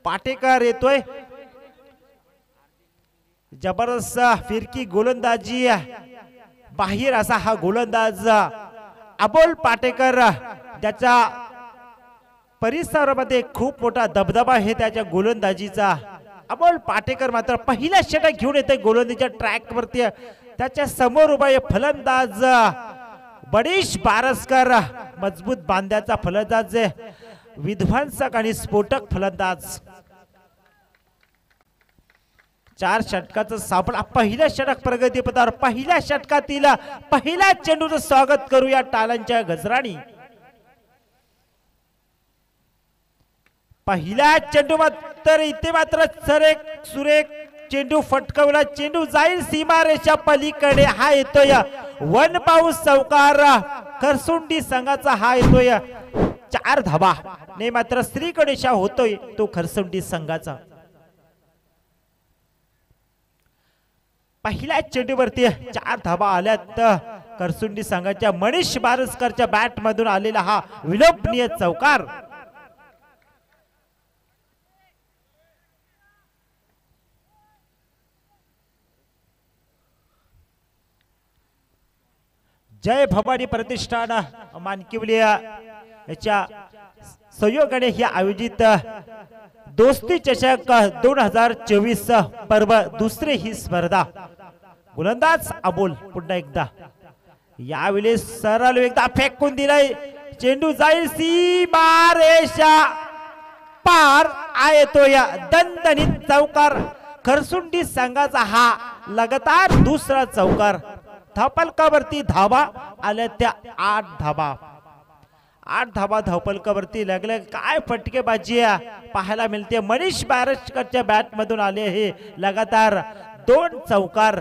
पाटेकर येतोय, जबरदस्त फिरकी गोलंदाजी, बाहेर असा हा गोलंदाज अबोल पाटेकर, ज्याच्या परिसरामध्ये खूप मोठा दबदबा आहे त्याच्या गोलंदाजीचा. अबोल पाटेकर मात्र पहिला षटक घेऊन येते गोलंदाजीच्या ट्रॅक वरती. त्याच्या समोर उभा आहे फलंदाज बडीश बारसकर, मजबूत बांध्याचा फलंदाज, विध्वंसक आणि स्फोटक फलंदाज. 4 षटकाचा सापळा. पहिल्या षटक प्रगतीपथावर, पहिल्या षटकातील पहिल्या चेंडूचं स्वागत करूया टाळ्यांच्या गजराणी. पहिल्या चेंडू मात्र इथे मात्र सुरेख चेंडू फटकवला. चेंडू जाईल सीमारेषा पलीकडे. हा येतोय वन पाऊस चौकार, खरसुंडी संघाचा हा येतोय 4 धाबा ने मात्र श्री गणेशा होतोय तो खरसुंडी संघाचा. पहिल्या चेंडूवरती 4 धाबा आल्यात. खरसुंडी संघाच्या मनीष बारसकरच्या बॅट मधून आलेला हा विलोभनीय चौकार. जय भवानी प्रतिष्ठान मानकिवली याच्या सहयोगाने ही आयोजित दोस्ती चषक 2024 पर्व दुसरी ही स्पर्धा. गोलंदाज अबोल पुन्हा एकदा, यावेळी सरळ एकदा फेकून दिलाय. चेंडू जाईल सीमारेषा पार. येतो या दणदणीत चौकार. खरसुंडी संघाचा हा लगातार दुसरा चौकार. धावपलकावरती धावा आल्या त्या 8 धावा. 8 धावा धावपलकावरती लागल्या. काय फटकेबाजी पाहायला मिळते. मनीष बारसकरच्या बॅट मधून आले हे लगातार 2 चौकार.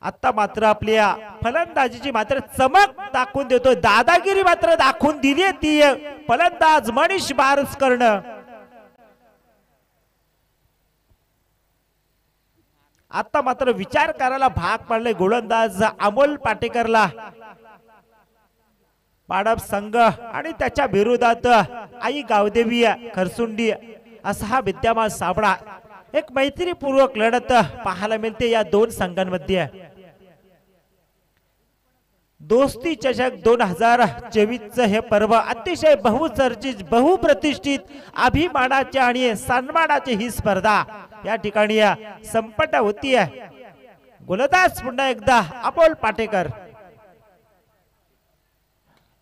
आता मात्र आपल्या फलंदाजीची मात्र चमक दाखवून देतो. दादागिरी मात्र दाखवून दिली ती फलंदाज मनीष बारसकरनं. आता मात्र विचार करायला भाग पडले गोलंदाज अमोल पाटेकरला. पाडप संघ आणि त्याच्या विरोधात आई गावदेवी खरसुंडी असा हा विद्यमान सामना. एक मैत्रीपूर्वक लढत पाहायला मिळते या 2 संघांमध्ये. दोस्ती चषक 2024 हे पर्व अतिशय बहुचर्चित, बहुप्रतिष्ठित, अभिमानाचे आणि सन्मानाची ही स्पर्धा या ठिकाणी संपन्न होती आहे. गोलंदाज पुन्हा एकदा अबोल पाटेकर.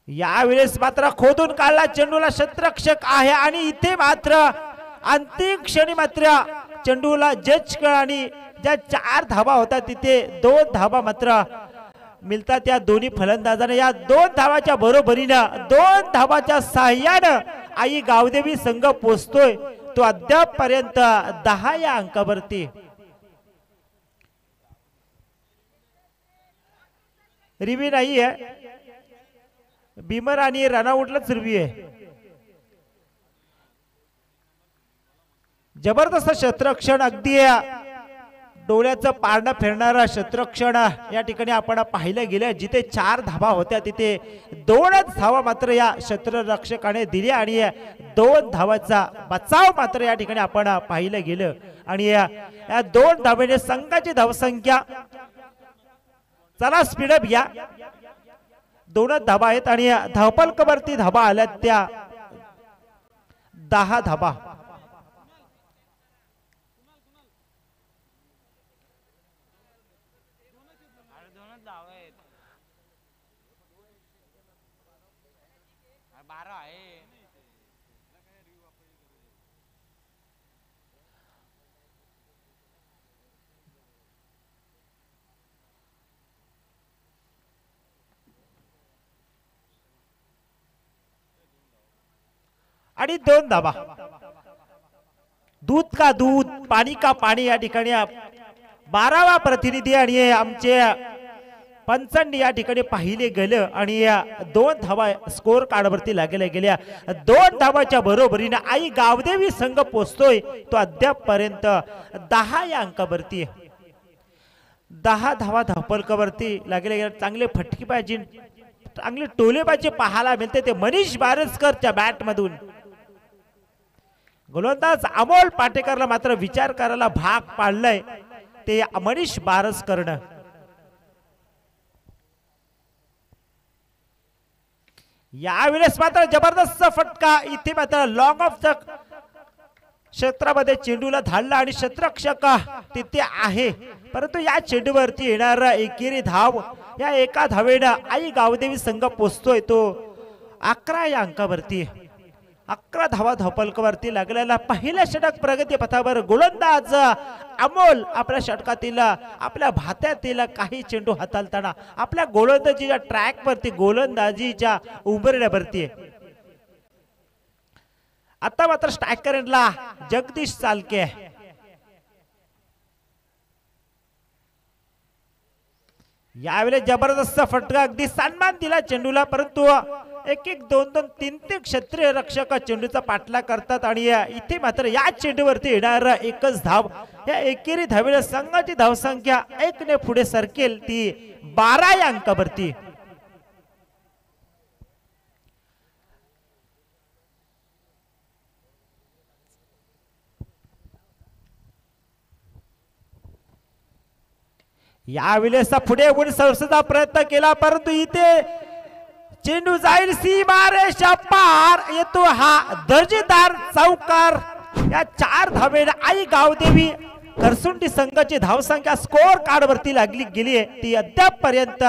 यावेळेस मात्र खोदून काढला चेंडूला क्षेत्ररक्षक आहे आणि इथे मात्र अंतिम क्षणी मात्र चेंडूला जज आणि ज्या 4 धावा होता तिथे 2 धावा मात्र मिळतात या दोन्ही फलंदाजांना. या 2 धावाच्या बरोबरीनं 2 धावाच्या साह्यानं आई गावदेवी संघ पोहोचतोय तो अद्याप पर्यंत 10 या अंकावरती. रिव्ही नाही आहे, बिमर आणि रनआउटलाच रिव्ही आहे. जबरदस्त क्षेत्ररक्षण, अगदी डोळ्याचं पारणं फिरणारा क्षेत्ररक्षण या ठिकाणी आपण पाहिलं गेलं. जिथे 4 धावा होत्या तिथे 2च धावा मात्र या क्षेत्ररक्षकाने दिल्या आणि 2 धावाचा बचाव मात्र या ठिकाणी आपण पाहिलं गेलं. आणि या 2 धावेने संघाची धावसंख्या, चला स्पीडअप या, 2च धावा आहेत आणि धावपलकावरती धावा आल्या त्या 10 धावा. आणि 2 धावा. दूध का दूध, पाणी का पाणी या ठिकाणी 12वा प्रतिनिधी आणि आमचे पंचांनी या ठिकाणी पाहिले गेलं आणि या 2 धावा स्कोर कार्डवरती लागल्या गेल्या. 2 धावाच्या बरोबरीने आई गावदेवी संघ पोहोचतोय तो अद्याप पर्यंत 10 या अंकावरती. 10 धावा धावपलकावरती लागल्या गेल्या. चांगले फटकेबाजी, चांगले टोलेबाजी पाहायला मिळते ते मनीष बारसकरच्या बॅट मधून. गोलंदाज अमोल पाटेकरला मात्र विचार करायला भाग पाडलंय ते मनीष बारसकरनं. यावेळेस मात्र जबरदस्त फटका इथे मात्र लॉंग ऑफ द क्षेत्रामध्ये चेंडूला धाडला आणि क्षेत्ररक्षक तिथे आहे, परंतु या चेंडूवरती येणार एकेरी धाव या एका धावेनं आई गावदेवी संघ पोचतोय तो 11 या अंकावरती. 11 धावा धावफलकावरती लागलेला पहिल्या षटक प्रगती पथावर गोलंदाज अमोल आपल्या षटकातील आपल्या भात्यातील काही चेंडू हाताळताना आपल्या गोलंदाजीच्या ट्रॅक वरती गोलंदाजीच्या उंबरड्यावरती. आता मात्र स्ट्रायकरला जगदीश चालके. यावेळेस जबरदस्त फटका अगदी सन्मान दिला चेंडूला, परंतु एक एक दोन दोन तीन तीन क्षेत्रीय रक्षक चेंडूचा पाठलाग करतात आणि इथे मात्र या चेंडूवरती येणार एकच धाव. या एकेरी धावेला संघाची धावसंख्या 1 ने पुढे सरकेल ती 12 या अंकावरती. यावेळेस पुढे येऊन सर्वसाचा प्रयत्न केला, परंतु इथे चेंडू जाईल सीमारेषा पार. येतो हा दर्जेदार चौकार. या 4 धावेने आई गावदेवी खरसुंडी संघाची धावसंख्या स्कोर कार्ड वरती लागली गेली आहे ती अद्याप पर्यंत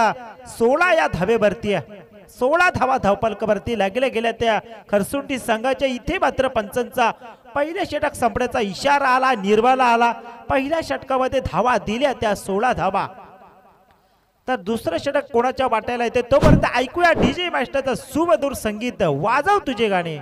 16 या धावेवरती आहे. 16 धावा धावफलकावरती लागल्या गेल्या त्या खरसुंडी संघाच्या. इथे मात्र पंचांचा पहिल्या षटक संपण्याचा इशारा आला, निर्वाला आला. पहिल्या षटकामध्ये धावा दिल्या त्या 16 धावा. तर दुसरं षटक कोणाच्या वाटायला येते तोपर्यंत ऐकूया डीजे मास्टरचं सुमधुर संगीत. वाजव तुझे गाणे.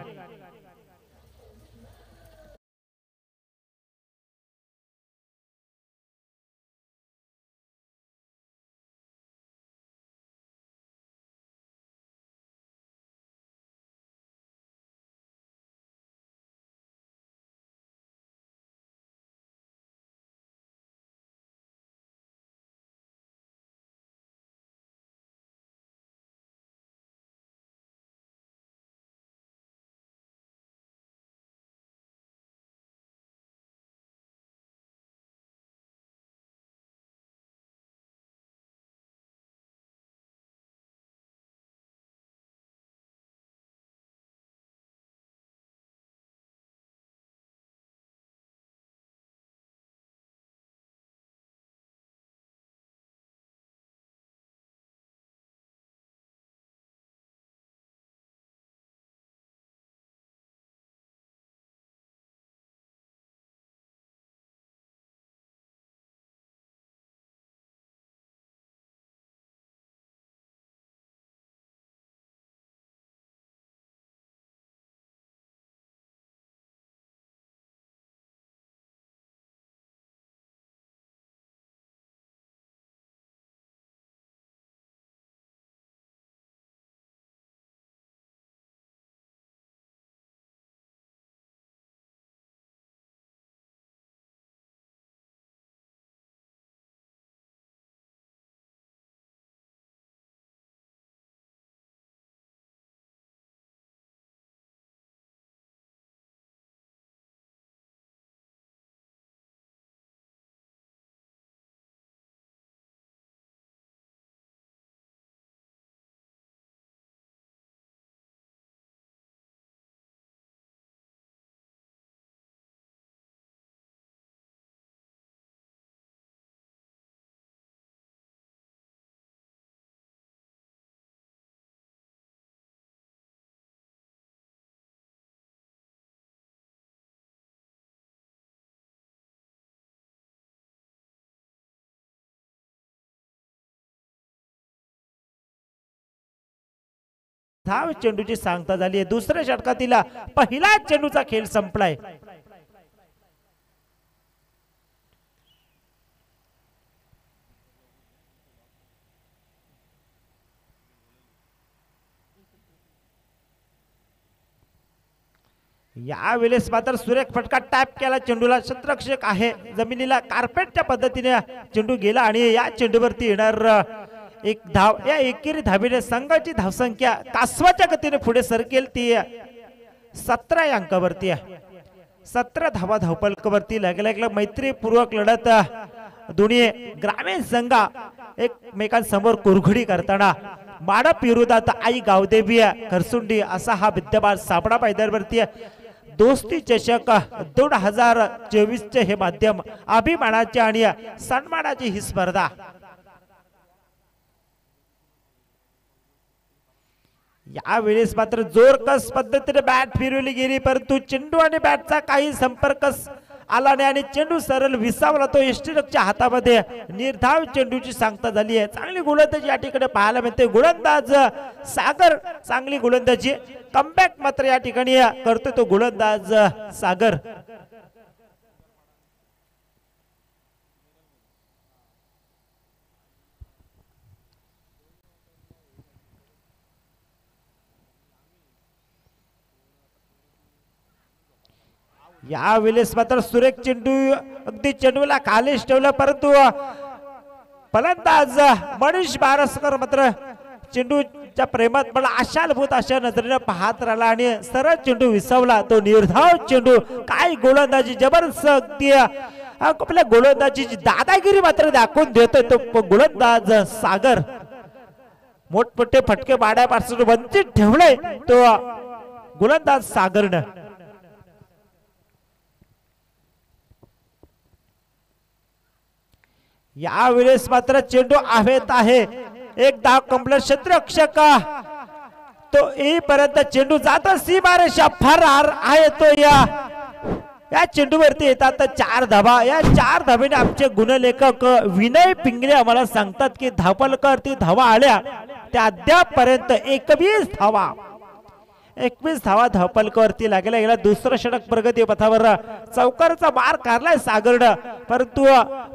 धाव चेंडूची सांगता झाली आहे. दुसऱ्या षटकातील पहिला चेंडूचा खेळ संपलाय. यावेळेस मात्र सुरेख फटका टॅप केला चेंडूला. क्षेत्ररक्षक आहे जमिनीला कार्पेटच्या पद्धतीने चेंडू गेला आणि या चेंडूवरती येणार एक धाव. या एकेरी धावेने संघाची धावसंख्या कासवाच्या गतीने पुढे सरकेल ती 17 या अंकावरती आहे. 17 धावा धावपलकावरती लागल्या मैत्रीपूर्वक लढत दोन्ही ग्रामीण संघ एकमेकांसमोर कुरघोडी करताना माडप विरोधात आई गावदेवी खरसुंडी असा हा विद्यमान सापडा मैदानावरती दोस्ती चषक 2024 चे हे माध्यम अभिमानाचे आणि सन्मानाची ही स्पर्धा यावेळेस मात्र जोरकस पद्धतीने बॅट फिरवली गेली परंतु चेंडू आणि बॅटचा काही संपर्क आला नाही आणि चेंडू सरळ विसावला तो यष्टीरक्षच्या हातामध्ये निर्धाव चेंडूची सांगता झाली आहे। चांगली गोलंदाजी या ठिकाणी पाहायला मिळते गोलंदाज सागर चांगली गोलंदाजी कमबॅक मात्र या ठिकाणी करतो तो गोलंदाज सागर। यावेळेस मात्र सुरेख चेंडू अगदी चेंडूला खालीच ठेवला परंतु फलंदाज मनीष बारसकर मात्र चेंडूच्या प्रेमात मला आशालभूत अशा नजरेने पाहत राहिला आणि सरळ चेंडू विसवला तो निर्धाव चेंडू काय गोलंदाजी जबरदस्त अगदी आपल्या गोलंदाजीची दादागिरी मात्र दाखवून देतोय तो गोलंदाज सागर। मोठमोठे फटके बाड्यापासून वंचित ठेवले तो गोलंदाज सागरनं। यावेळेस मात्र चेंडू हवेत आहे एक धाव कंप्लीट क्षेत्ररक्षक तो येईपर्यंत चेंडू जातो सीमारेषा फरार आहे तो या चेंडूवरती येतात 4 धावा। या 4 धावेने आमचे गुणलेखक विनय पिंगळे आम्हाला सांगतात की धावपलकावरती धावा आल्या त्या अद्यापपर्यंत 21 धावा 21 धावा धावपलकावरती लागल्या गेला। दुसरं षटक प्रगती पथावर चौकारचा मार काढलाय सागरनं परंतु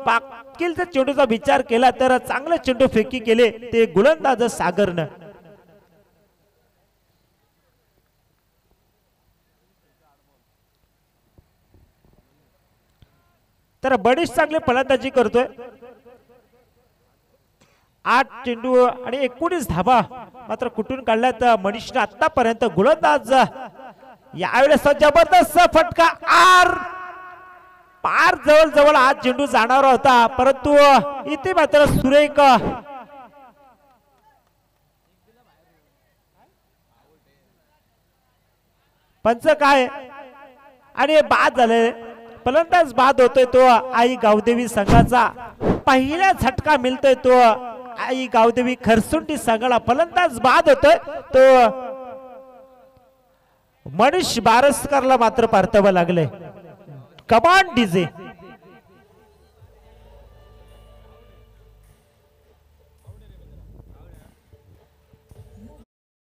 पाकीलचा चेंडूचा विचार केला तर चांगले चेंडू फेकी केले ते गोलंदाज सागरनं। तर बडीच चांगले फलंदाजी करतोय 8 चेंडू आणि 19 धावा मात्र कुठून काढल्यात मनीषने आतापर्यंत गोलंदाज यावेळेस जबरदस्त फटका पार जवळ हा चेंडू जाणार होता परंतु इथे मात्र सुरेख पंच काय आणि बाद झाले फलंदाज बाद होतोय तो आई गावदेवी संघाचा पहिला झटका मिळतोय तो आई गावदेवी खरसुंडी संघाला फलंदाज बाद होतोय तो मनीष बारसकरला मात्र परतावं लागले कमांड डीजे।